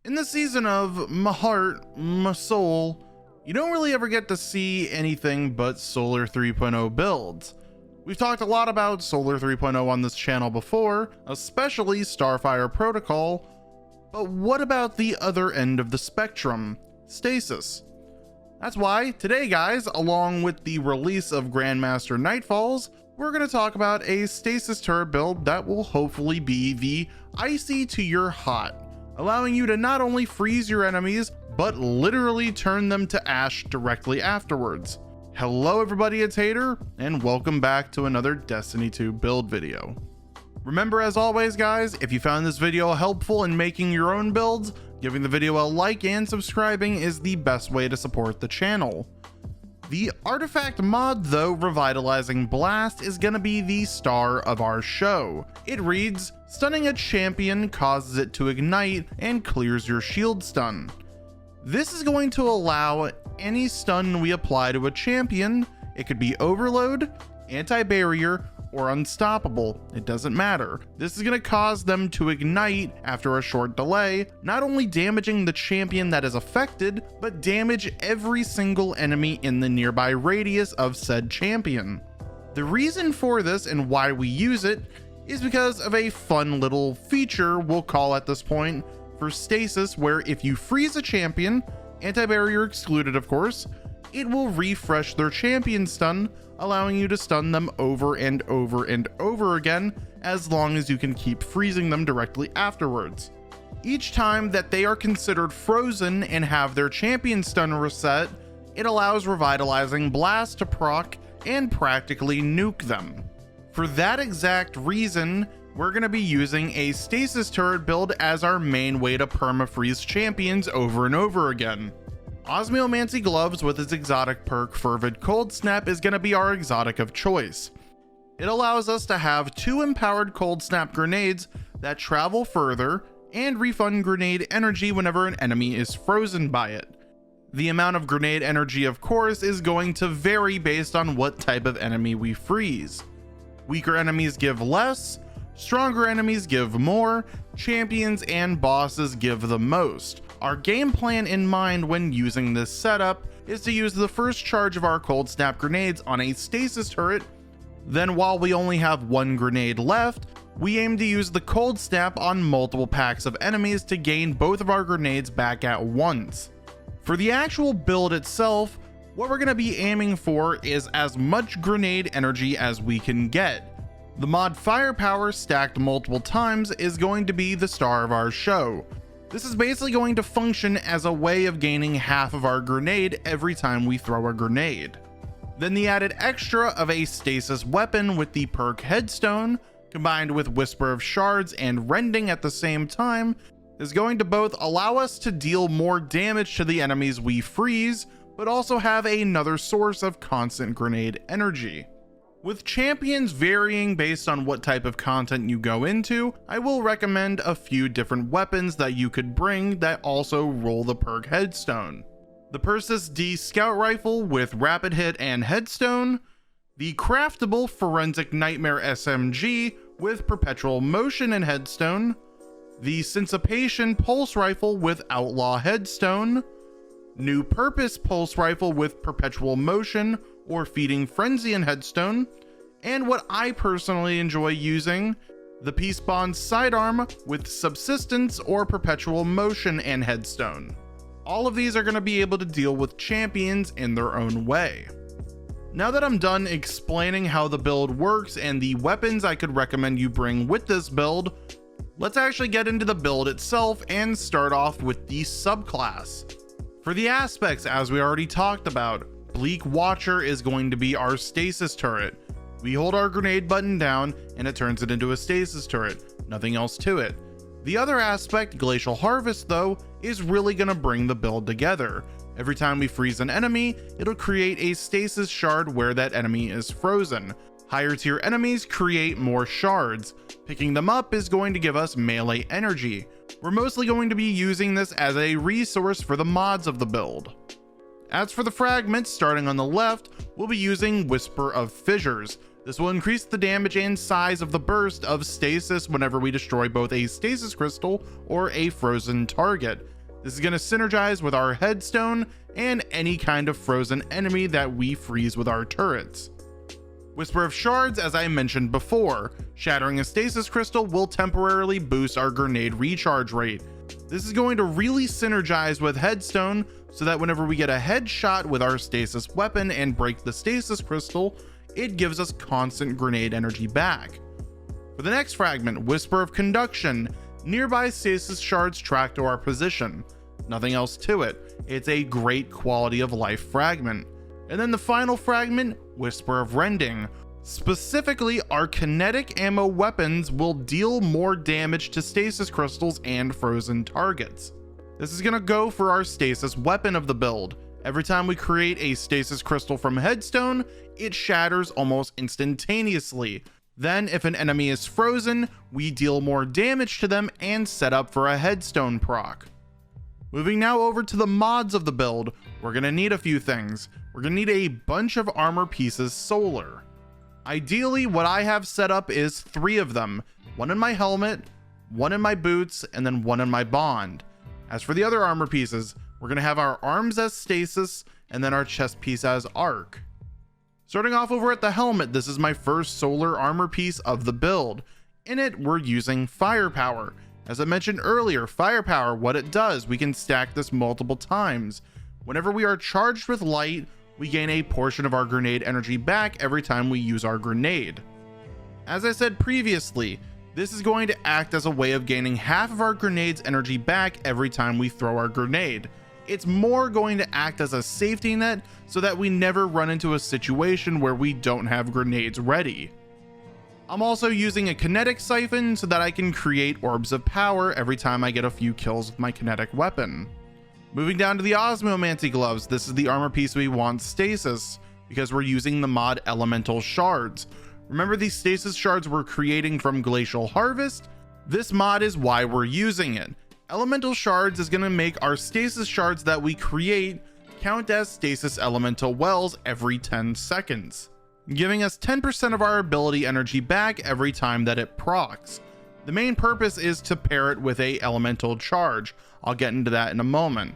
In the season of my heart, my soul, you don't really ever get to see anything but Solar 3.0 builds. We've talked a lot about Solar 3.0 on this channel before, especially Starfire Protocol, but what about the other end of the spectrum, Stasis? That's why today, guys, along with the release of Grandmaster Nightfalls, we're going to talk about a Stasis turret build that will hopefully be the icy to your hot, allowing you to not only freeze your enemies, but literally turn them to ash directly afterwards. Hello everybody, it's Hater, and welcome back to another Destiny 2 build video. Remember, as always guys, if you found this video helpful in making your own builds, giving the video a like and subscribing is the best way to support the channel. The artifact mod, though, Revitalizing Blast, is gonna be the star of our show. It reads, stunning a champion causes it to ignite and clears your shield stun. This is going to allow any stun we apply to a champion, it could be overload, anti-barrier, or unstoppable, it doesn't matter. This is going to cause them to ignite after a short delay, not only damaging the champion that is affected, but damage every single enemy in the nearby radius of said champion. The reason for this and why we use it is because of a fun little feature we'll call at this point for Stasis, where if you freeze a champion, anti-barrier excluded of course, it will refresh their champion stun, allowing you to stun them over and over and over again, as long as you can keep freezing them directly afterwards. Each time that they are considered frozen and have their champion stun reset, it allows Revitalizing Blast to proc and practically nuke them. For that exact reason, we're going to be using a Stasis turret build as our main way to perma-freeze champions over and over again. Osmiomancy Gloves with its exotic perk Fervid Cold Snap is going to be our exotic of choice. It allows us to have 2 empowered Cold Snap grenades that travel further and refund grenade energy whenever an enemy is frozen by it. The amount of grenade energy, of course, is going to vary based on what type of enemy we freeze. Weaker enemies give less, stronger enemies give more, champions and bosses give the most. Our game plan in mind when using this setup is to use the first charge of our Cold Snap grenades on a Stasis turret, then while we only have 1 grenade left, we aim to use the Cold Snap on multiple packs of enemies to gain both of our grenades back at once. For the actual build itself, what we're going to be aiming for is as much grenade energy as we can get. The mod Firepower stacked multiple times is going to be the star of our show. This is basically going to function as a way of gaining half of our grenade every time we throw a grenade. Then the added extra of a stasis weapon with the perk Headstone, combined with Whisper of Shards and Rending at the same time, is going to both allow us to deal more damage to the enemies we freeze, but also have another source of constant grenade energy. With champions varying based on what type of content you go into, I will recommend a few different weapons that you could bring that also roll the perk Headstone. The Persis D Scout Rifle with Rapid Hit and Headstone, the craftable Forensic Nightmare SMG with Perpetual Motion and Headstone, the Syncopation Pulse Rifle with Outlaw Headstone, New Purpose Pulse Rifle with Perpetual Motion or Feeding Frenzy and Headstone, and what I personally enjoy using, the Peace Bond Sidearm with Subsistence or Perpetual Motion and Headstone. All of these are going to be able to deal with champions in their own way. Now that I'm done explaining how the build works and the weapons I could recommend you bring with this build, let's actually get into the build itself and start off with the subclass. For the aspects, as we already talked about, Bleak Watcher is going to be our stasis turret. We hold our grenade button down and it turns it into a stasis turret, nothing else to it. The other aspect, Glacial Harvest, though, is really going to bring the build together. Every time we freeze an enemy, it'll create a stasis shard where that enemy is frozen. Higher tier enemies create more shards. Picking them up is going to give us melee energy. We're mostly going to be using this as a resource for the mods of the build. As for the fragments, starting on the left, we'll be using Whisper of Fissures, This will increase the damage and size of the burst of stasis whenever we destroy both a stasis crystal or a frozen target. This is going to synergize with our headstone and any kind of frozen enemy that we freeze with our turrets. Whisper of Shards, as I mentioned before, shattering a stasis crystal will temporarily boost our grenade recharge rate. This is going to really synergize with headstone so that whenever we get a headshot with our stasis weapon and break the stasis crystal, it gives us constant grenade energy back. For the next fragment, Whisper of Conduction, nearby stasis shards track to our position. Nothing else to it. It's a great quality of life fragment. And then the final fragment, Whisper of Rending. Specifically, our kinetic ammo weapons will deal more damage to stasis crystals and frozen targets. This is going to go for our stasis weapon of the build. Every time we create a stasis crystal from headstone, it shatters almost instantaneously. Then if an enemy is frozen, we deal more damage to them and set up for a headstone proc. Moving now over to the mods of the build, we're going to need a few things. We're going to need a bunch of armor pieces solar. Ideally, what I have set up is 3 of them, one in my helmet, one in my boots, and then one in my bond. As for the other armor pieces, we're going to have our arms as stasis and then our chest piece as arc. Starting off over at the helmet, this is my first solar armor piece of the build. In it, we're using firepower. As I mentioned earlier, firepower, what it does, we can stack this multiple times. Whenever we are charged with light, we gain a portion of our grenade energy back every time we use our grenade. As I said previously, this is going to act as a way of gaining half of our grenade's energy back every time we throw our grenade. It's more going to act as a safety net so that we never run into a situation where we don't have grenades ready. I'm also using a kinetic siphon so that I can create orbs of power every time I get a few kills with my kinetic weapon. Moving down to the Osmomancy gloves, this is the armor piece we want stasis because we're using the mod Elemental Shards. Remember these stasis shards we're creating from Glacial Harvest? This mod is why we're using it. Elemental Shards is going to make our stasis shards that we create count as stasis elemental wells every 10 seconds, giving us 10% of our ability energy back every time that it procs. The main purpose is to pair it with a elemental charge. I'll get into that in a moment.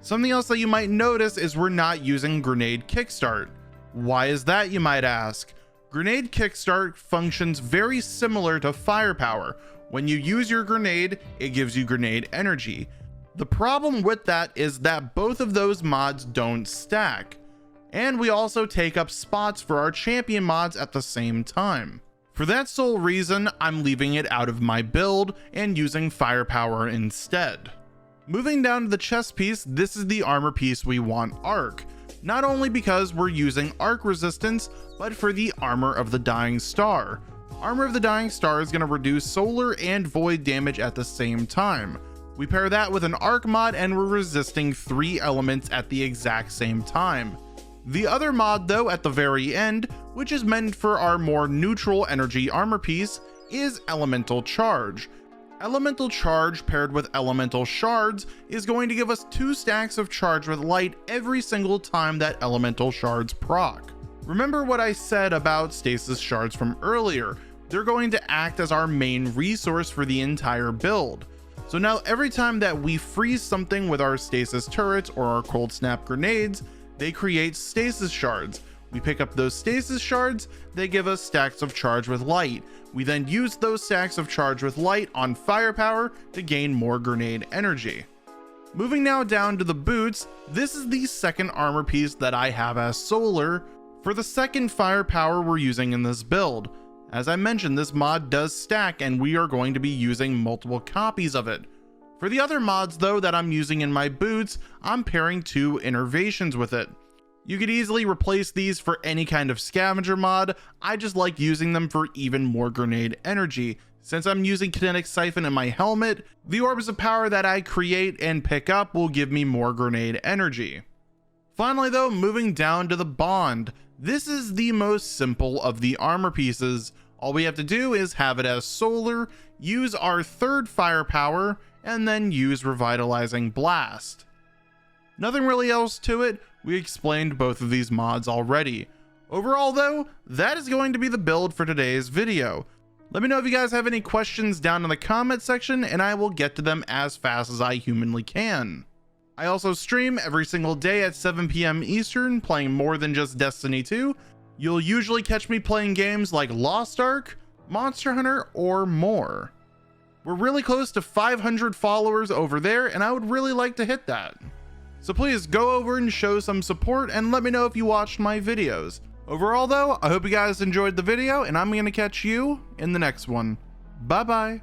Something else that you might notice is we're not using grenade kickstart. Why is that, you might ask? Grenade kickstart functions very similar to firepower. When you use your grenade, it gives you grenade energy. The problem with that is that both of those mods don't stack. And we also take up spots for our champion mods at the same time. For that sole reason, I'm leaving it out of my build and using firepower instead. Moving down to the chest piece, this is the armor piece we want arc. Not only because we're using arc resistance, but for the Armor of the Dying Star. Armor of the Dying Star is going to reduce solar and void damage at the same time. We pair that with an arc mod and we're resisting 3 elements at the exact same time. The other mod though at the very end, which is meant for our more neutral energy armor piece, is Elemental Charge. Elemental Charge paired with Elemental Shards is going to give us 2 stacks of charge with light every single time that Elemental Shards proc. Remember what I said about stasis shards from earlier. They're going to act as our main resource for the entire build. So now every time that we freeze something with our stasis turrets or our cold snap grenades, they create stasis shards. We pick up those stasis shards, they give us stacks of charge with light. We then use those stacks of charge with light on firepower to gain more grenade energy. Moving now down to the boots, this is the second armor piece that I have as solar for the second firepower we're using in this build. As I mentioned, this mod does stack and we are going to be using multiple copies of it. For the other mods though that I'm using in my boots, I'm pairing 2 innervations with it. You could easily replace these for any kind of scavenger mod. I just like using them for even more grenade energy. Since I'm using kinetic siphon in my helmet, the orbs of power that I create and pick up will give me more grenade energy. Finally though, moving down to the bond. This is the most simple of the armor pieces. All we have to do is have it as solar, use our third firepower, and then use Revitalizing Blast. Nothing really else to it. We explained both of these mods already. Overall though, that is going to be the build for today's video. Let me know if you guys have any questions down in the comment section, and I will get to them as fast as I humanly can. I also stream every single day at 7 p.m. Eastern, playing more than just Destiny 2. You'll usually catch me playing games like Lost Ark, Monster Hunter, or more. We're really close to 500 followers over there, and I would really like to hit that. So please go over and show some support and let me know if you watched my videos. Overall though, I hope you guys enjoyed the video, and I'm going to catch you in the next one. Bye bye.